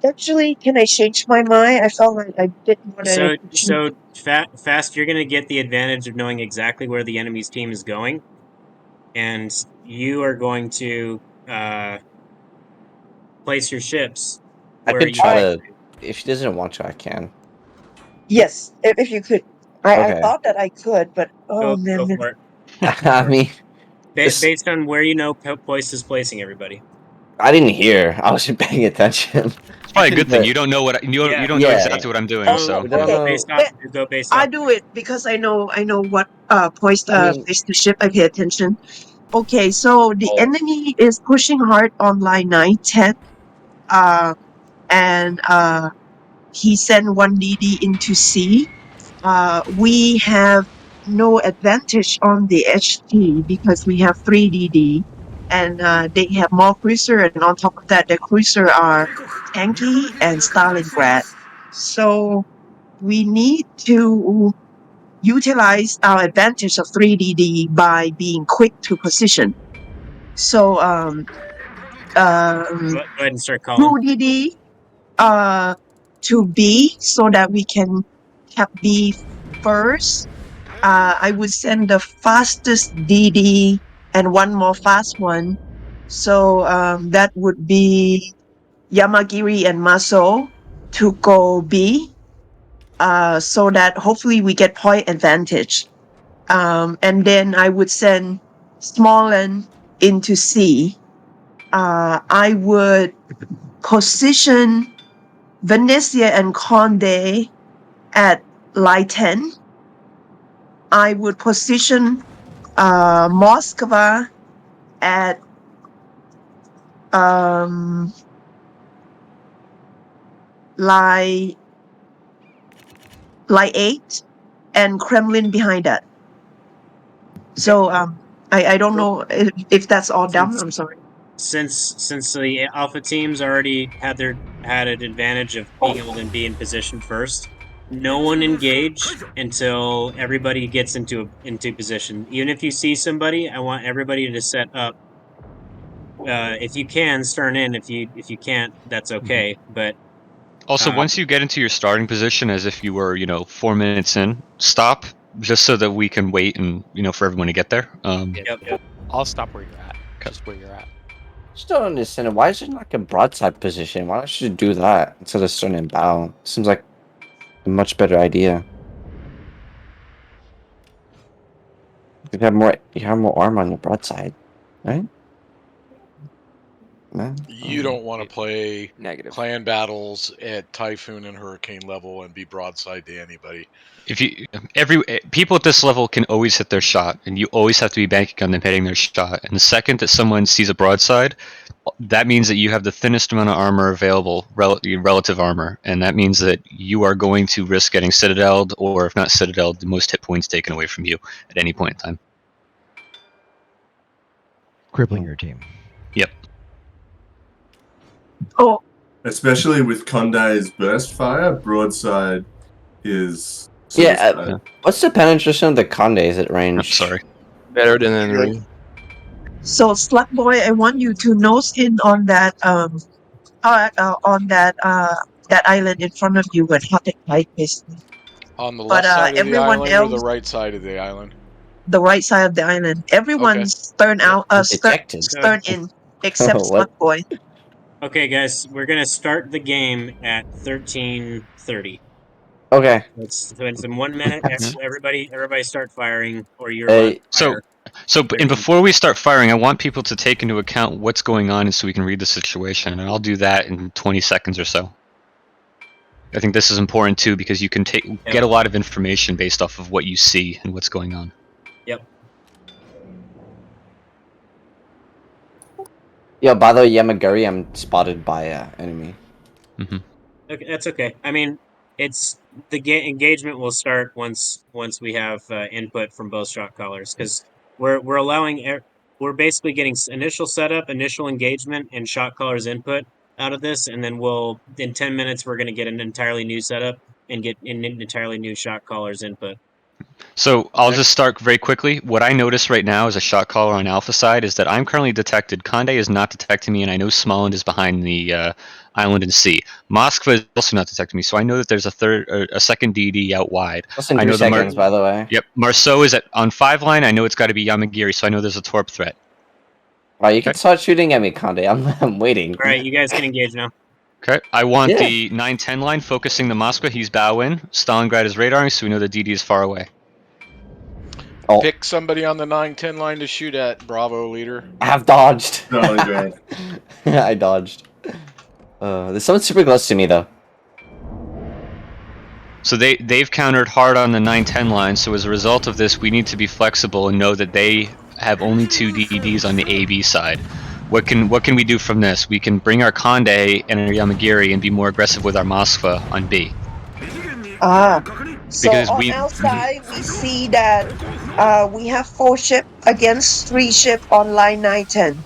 Actually, can I change my mind? I felt like I didn't want to. So fast, you're going to get the advantage of knowing exactly where the enemy's team is going, and you are going to place your ships. I where could you try want to. If she doesn't want to, I can. Yes, if you could. I Okay. thought that I could, but Go man. for it. I mean, Based on where you know Poist is placing everybody. I didn't hear. I wasn't paying attention. It's probably a good thing. You don't know what you don't know Yeah. exactly what I'm doing. Oh, So okay. Go based I off. do it because I know what points I mean- place the ship. I pay attention. Okay, so the enemy is pushing hard on line 9, 10. And he sent one DD into C. We have no advantage on the HT because we have 3 DD. And they have more cruiser, and on top of that, the cruiser are tanky and Stalingrad. So we need to utilize our advantage of 3 DD by being quick to position. So Go ahead and start 2 calling. DD to B so that we can have B first. I would send the fastest DD and one more fast one. So that would be Yamagiri and Maso to go B. so that hopefully we get point advantage. And then I would send Smallen into C. I would position Venezia and Conde at line 10. I would position Moskva at line 8 and Kremlin behind that. So I don't know if that's all dumb. I'm sorry. Since the alpha teams already had an advantage of being able to be in position first, no one engage until everybody gets into position. Even if you see somebody, I want everybody to set up. If you can, stern in. If you can't, that's okay. But Also, once you get into your starting position, as if you were, 4 minutes in, stop just so that we can wait and for everyone to get there. Yep. I'll stop where you're at. Just where you're at. Just don't understand. Why is it like a broadside position? Why don't you do that instead of starting bow? Seems like a much better idea. You have more armor on your broadside, right? No? You don't want to play Negative. clan battles at Typhoon and Hurricane level and be broadside to anybody. If people at this level can always hit their shot, and you always have to be banking on them hitting their shot. And the second that someone sees a broadside, that means that you have the thinnest amount of armor available, relative armor, and that means that you are going to risk getting citadeled, or if not citadeled, the most hit points taken away from you at any point in time. Crippling your team. Yep. Oh, Especially with Conde's burst fire, broadside is what's the penetration of the Condes at range? I'm sorry. Better than Henry. so Slug Boy, I want you to nose in on that that island in front of you with hot and tight, basically. On the But left side of the everyone island or the else, right side of the island? the right side of the island. Everyone's stern in except Slug Boy. Okay, guys, we're gonna start the game at 13:30. Okay. So it's in 1 minute. Everybody start firing, or you're allowed to fire. And before we start firing, I want people to take into account what's going on, so we can read the situation, and I'll do that in 20 seconds or so. I think this is important too, because you can get a lot of information based off of what you see and what's going on. Yep. Yo, by the way, Yamaguri, I'm spotted by enemy. Mm-hmm. Okay, that's okay. I mean, it's the engagement will start once we have input from both shot callers, because we're allowing we're basically getting initial setup, initial engagement, and shot callers input out of this, and then in 10 minutes we're going to get an entirely new setup and get an entirely new shot callers input. So I'll just start very quickly. What I notice right now as a shot caller on alpha side is that I'm currently detected. Conde is not detecting me, and I know Smalland is behind the island in C. Moskva is also not detecting me, so I know that there's a second DD out wide. Less than 3 seconds, by the way. Yep, Marceau is on 5 line. I know it's got to be Yamagiri, so I know there's a torp threat. Alright, you can start shooting at me, Conde. I'm waiting. All right, you guys can engage now. Okay, I want the 9-10 line focusing the Moskva. He's bow in. Stalingrad is radaring, so we know the DD is far away. Pick somebody on the 9-10 line to shoot at, Bravo leader. I have dodged. Stalingrad. I dodged. There's someone super close to me, though. So they've countered hard on the 9-10 line, so as a result of this, we need to be flexible and know that they have only 2 DDs on the AB side. What can we do from this? We can bring our Conde and our Yamagiri and be more aggressive with our Moskva on B. So Because on our side, we see that we have 4 ship against 3 ship on line 9-10.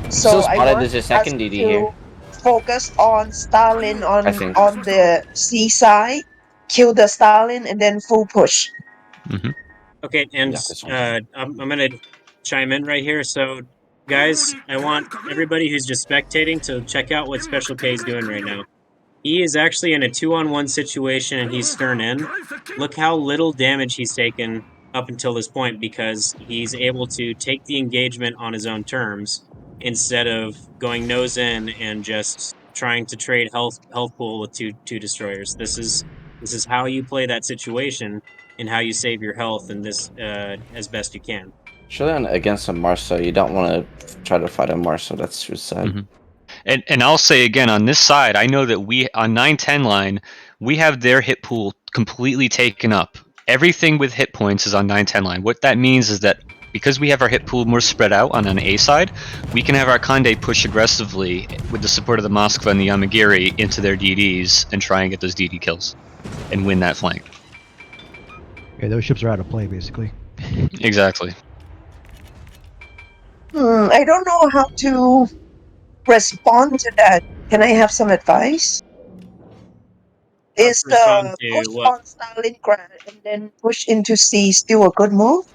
So I want there's a second us DD to here. focus on Stalin on the C side, kill the Stalin, and then full push. Mm-hmm. Okay, and I'm going to chime in right here. So, guys, I want everybody who's just spectating to check out what Special K is doing right now. He is actually in a 2-on-1 situation, and he's stern in. Look how little damage he's taken up until this point, because he's able to take the engagement on his own terms instead of going nose in and just trying to trade health pool with two destroyers. This is This is how you play that situation and how you save your health in this as best you can. Surely against a Marso, you don't want to try to fight a Marso. That's suicide. Mm-hmm. And I'll say again, on this side, I know that we on 9-10 line, we have their hit pool completely taken up. Everything with hit points is on 9-10 line. What that means is that because we have our hit pool more spread out on an A side, we can have our Kande push aggressively with the support of the Moskva and the Yamagiri into their DDs and try and get those DD kills and win that flank. Yeah, those ships are out of play, basically. Exactly. I don't know how to respond to that. Can I have some advice? Is Respond the to push what? on Stalingrad and then push into C still a good move?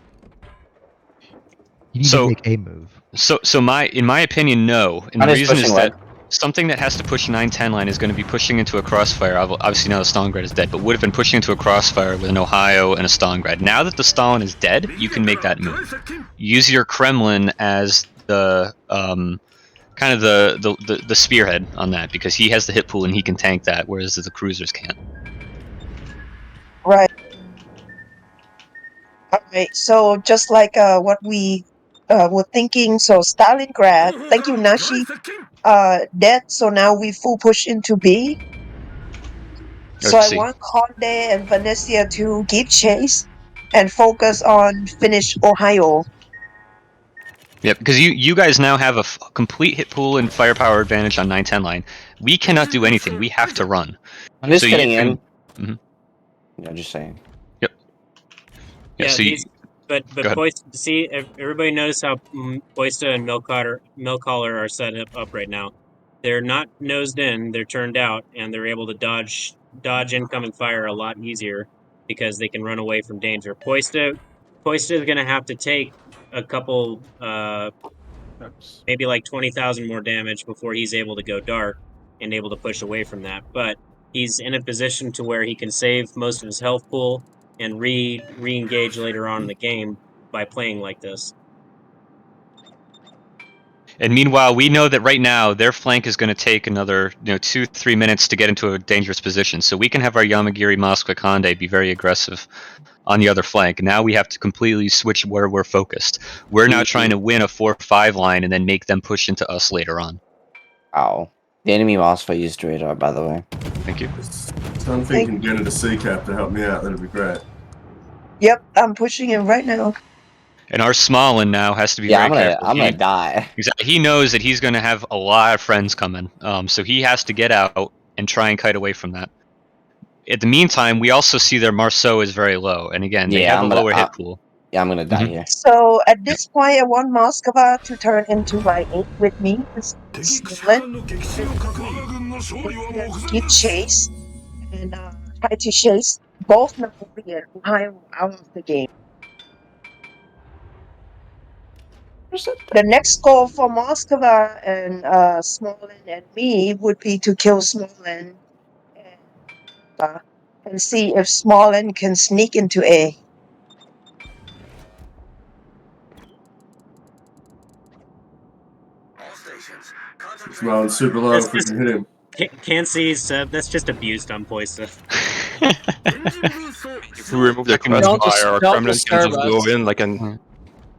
You need to make a move. So in my opinion, no. And the reason is that something that has to push 9-10 line is going to be pushing into a crossfire. Obviously now the Stalingrad is dead, but would have been pushing into a crossfire with an Ohio and a Stalingrad. Now that the Stalin is dead, you can make that move. Use your Kremlin as the kind of the spearhead on that, because he has the hit pool and he can tank that, whereas the cruisers can't. Right. Alright, so just like what we were thinking, so Stalingrad, thank you Nashi, dead, so now we full push into B. So I want Conde and Venecia to give chase and focus on finish Ohio. Yep, because you guys now have a complete hit pool and firepower advantage on 9-10 line. We cannot do anything. We have to run. I'm just so getting you can, in. Mm-hmm. Yeah, just saying. Yep. Yeah, so but Poista, see, everybody knows how Poista and Milcaller are set up right now. They're not nosed in; they're turned out, and they're able to dodge incoming fire a lot easier because they can run away from danger. Poista is going to have to take a couple, maybe like 20,000 more damage before he's able to go dark and able to push away from that. But he's in a position to where he can save most of his health pool and re-engage later on in the game by playing like this. And meanwhile, we know that right now their flank is going to take another 2-3 minutes to get into a dangerous position. So we can have our Yamagiri Moskva Kande be very aggressive on the other flank. Now we have to completely switch where we're focused. We're now trying to win a 4-5 line and then make them push into us later on. Ow. The enemy Moskva used radar, by the way. Thank you. Something you can get into C-Cap to help me out, that'd be great. Yep, I'm pushing him right now. And our Smolin now has to be very careful. I'm gonna die. Exactly. He knows that he's going to have a lot of friends coming, so he has to get out and try and kite away from that. In the meantime, we also see their Marceau is very low, and again, they have a lower hit pool. Yeah, I'm gonna die here. So at this point, I want Moskva to turn into my 8 with me. Keep chase and try to chase both Napoleon and Ohio out of the game. The next goal for Moskva and Smolin and me would be to kill Smolin and see if Smolin can sneak into A. Smiling super low if we can hit him. Can't see Seb. That's just abused on Poista. If we remove the crossfire, our Kremlin can just go in like an.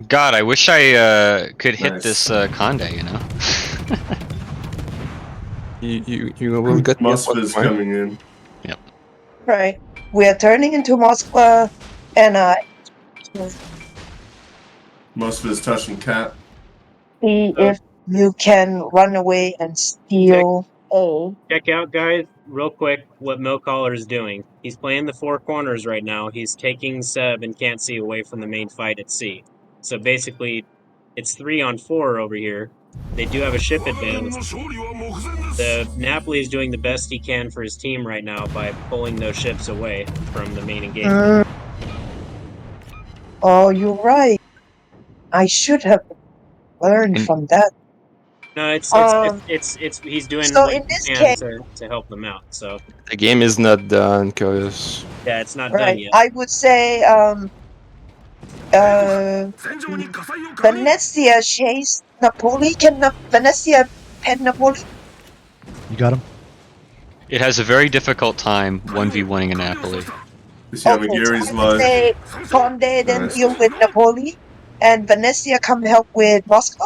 God, I wish I could hit this Conde. You will get Moskva's coming in. Yep. Right. We are turning into Moskva and Moskva's touching Cap. see if you can run away and steal A. Check out, guys, real quick, what Milcaller is doing. He's playing the 4 corners right now. He's taking Seb and Can't See away from the main fight at C. So basically, it's 3-on-4 over here. They do have a ship advantage. The Napoli is doing the best he can for his team right now by pulling those ships away from the main engagement. Oh, you're right. I should have learned from that. No, it's he's doing so what in he this can case, to help them out. So The game is not done, cause yeah, it's not right, done yet. I would say Venezia chase Napoli. Can Venezia pen Napoli? You got him? It has a very difficult time 1v1ing a Napoli. This Okay, so Yamagiri's I would low. say Conde then Nice. deal with Napoli, and Venezia come help with Moscow.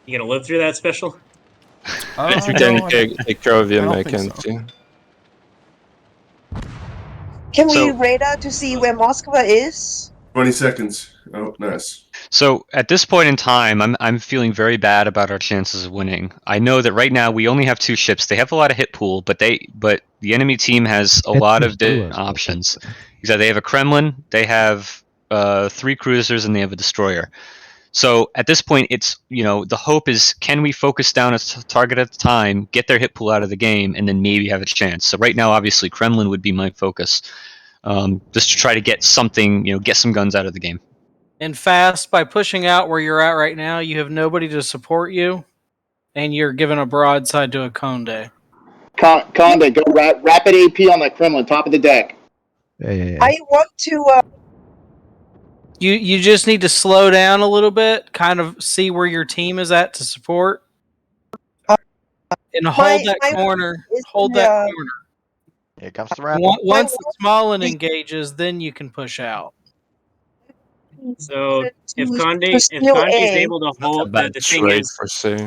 You gonna live through that special? If you No, can I take care of I him, don't I think can so. see. Can we So- radar to see where Moscow is? 20 seconds. Oh, nice. So at this point in time, I'm feeling very bad about our chances of winning. I know that right now we only have 2 ships. They have a lot of hit pool, but the enemy team has a lot of different options. Exactly, they have a Kremlin, they have 3 cruisers, and they have a destroyer. So at this point, it's the hope is, can we focus down a target at a time, get their hit pool out of the game, and then maybe have a chance. So right now, obviously, Kremlin would be my focus, just to try to get something, get some guns out of the game. And fast, by pushing out where you're at right now, you have nobody to support you, and you're given a broadside to a Conde. Conde, go rapid AP on that Kremlin, top of the deck. I want to. You just need to slow down a little bit, kind of see where your team is at to support, and hold that corner. Hold that corner. Here comes the rat. Once the Smolin engages, then you can push out. So if Conde's able to hold Bad the thing trade is, for C.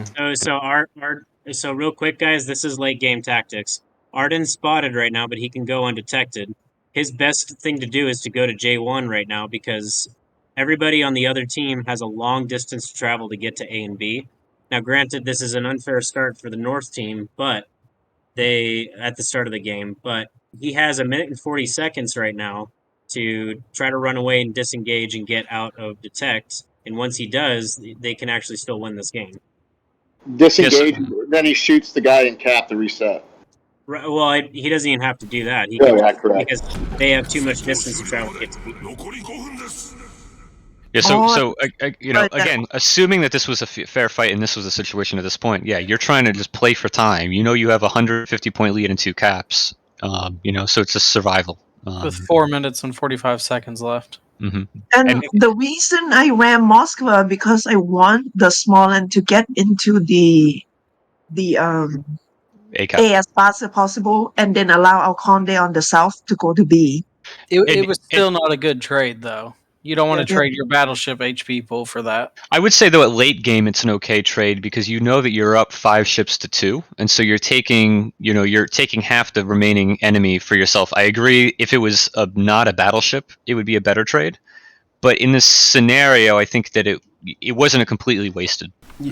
so real quick, guys, this is late game tactics. Arden's spotted right now, but he can go undetected. His best thing to do is to go to J1 right now, because everybody on the other team has a long distance to travel to get to A and B. Now, granted, this is an unfair start for the North team, but at the start of the game, but he has 1 minute and 40 seconds right now to try to run away and disengage and get out of detect. And once he does, they can actually still win this game. Disengage, then he shoots the guy in cap to reset. Right, well, he doesn't even have to do that. He Yeah, can, yeah, correct. because they have too much distance to travel to get to B. Yeah, so again, assuming that this was a fair fight and this was the situation at this point, yeah, you're trying to just play for time. You have a 150-point lead and 2 caps. So it's just survival. With 4 minutes and 45 seconds left. Mm-hmm. And the reason I ran Moscow because I want the Smolin to get into the A as fast as possible, and then allow our Conde on the south to go to B. It was still not a good trade, though. You don't want to Yeah. trade your battleship HP pool for that. I would say though at late game it's an okay trade because you know that you're up 5 ships to 2, and so you're taking half the remaining enemy for yourself. I agree. If it was not a battleship, it would be a better trade. But in this scenario, I think that it wasn't a completely wasted. I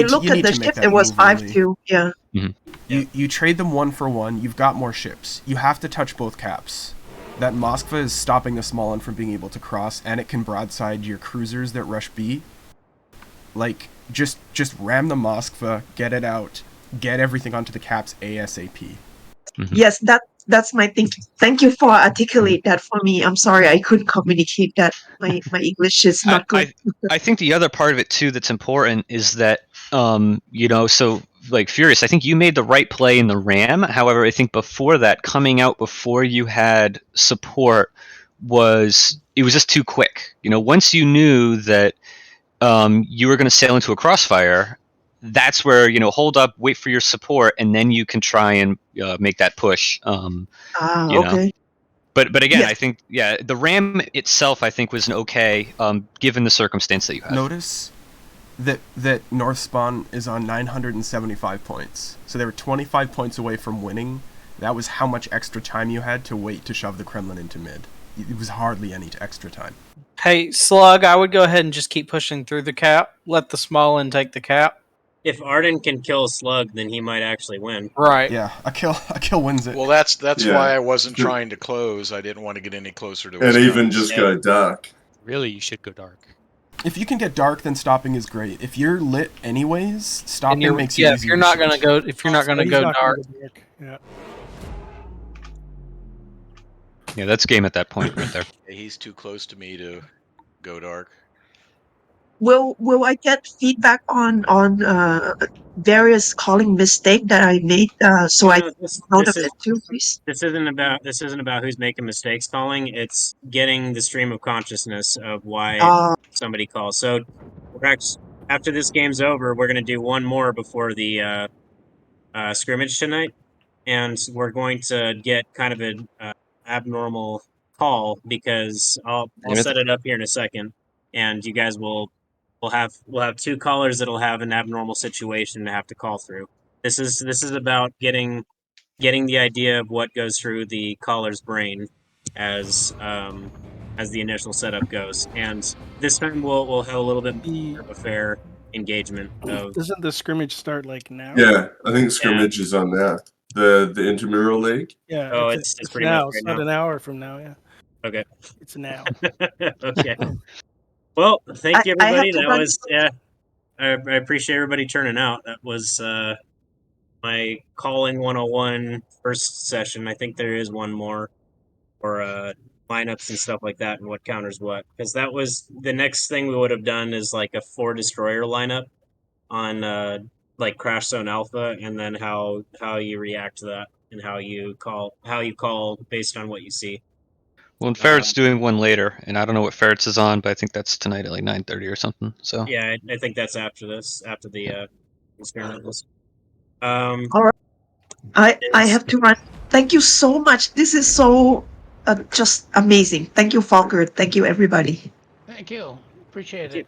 look at the ship. It was 5-2. Yeah. Mm-hmm. You trade them 1 for 1. You've got more ships. You have to touch both caps. That Moskva is stopping the Smolin from being able to cross, and it can broadside your cruisers that rush B. Like, just ram the Moskva, get it out, get everything onto the caps ASAP. Mm-hmm. Yes, that's my thinking. Thank you for articulate that for me. I'm sorry I couldn't communicate that. My English is not good. I think the other part of it too that's important is that so like Furious, I think you made the right play in the ram. However, I think before that, coming out before you had support was just too quick. Once you knew that you were going to sail into a crossfire, that's where hold up, wait for your support, and then you can try and make that push. Okay. But again, I think the ram itself I think was an okay given the circumstance that you had. Notice that North Spawn is on 975 points, so they were 25 points away from winning. That was how much extra time you had to wait to shove the Kremlin into mid. It was hardly any extra time. Hey, Slug, I would go ahead and just keep pushing through the cap. Let the Smolin take the cap. If Arden can kill Slug, then he might actually win. Right. Yeah, a kill wins it. Well, that's Yeah. why I wasn't trying to close. I didn't want to get any closer to And his even guns. just go dark. Really, you should go dark. If you can get dark, then stopping is great. If you're lit anyways, stopping makes it yeah. easier. If you're not gonna go dark. Yeah. Yeah, that's game at that point right there. He's too close to me to go dark. Will I get feedback on various calling mistake that I made? So I note of it too, please. This isn't about who's making mistakes calling. It's getting the stream of consciousness of why somebody calls. So we're after this game's over, we're gonna do one more before the scrimmage tonight, and we're going to get kind of an abnormal call because I'll set it up here in a second, and you guys we'll have two callers that'll have an abnormal situation to have to call through. This is about getting the idea of what goes through the caller's brain as the initial setup goes, and this time we'll have a little bit more of a fair engagement of. Doesn't the scrimmage start like now? Yeah, I think scrimmage is on now. The intramural league. Yeah. Oh, it's pretty now. much It's right not now. an hour from now. Yeah. Okay. It's now. Okay. Well, thank you, I have everybody. to That run. was I appreciate everybody turning out. That was my calling 101 first session. I think there is one more for lineups and stuff like that and what counters what. Because that was the next thing we would have done is like a 4 destroyer lineup on like Crash Zone Alpha, and then how you react to that and how you call based on what you see. Well, and Ferret's doing one later, and I don't know what Ferret's is on, but I think that's tonight at like 9:30 or something. So Yeah, I think that's after this, after the experiments. All right. I have to run. Thank you so much. This is so just amazing. Thank you, Fokker. Thank you, everybody. Thank you. Appreciate it.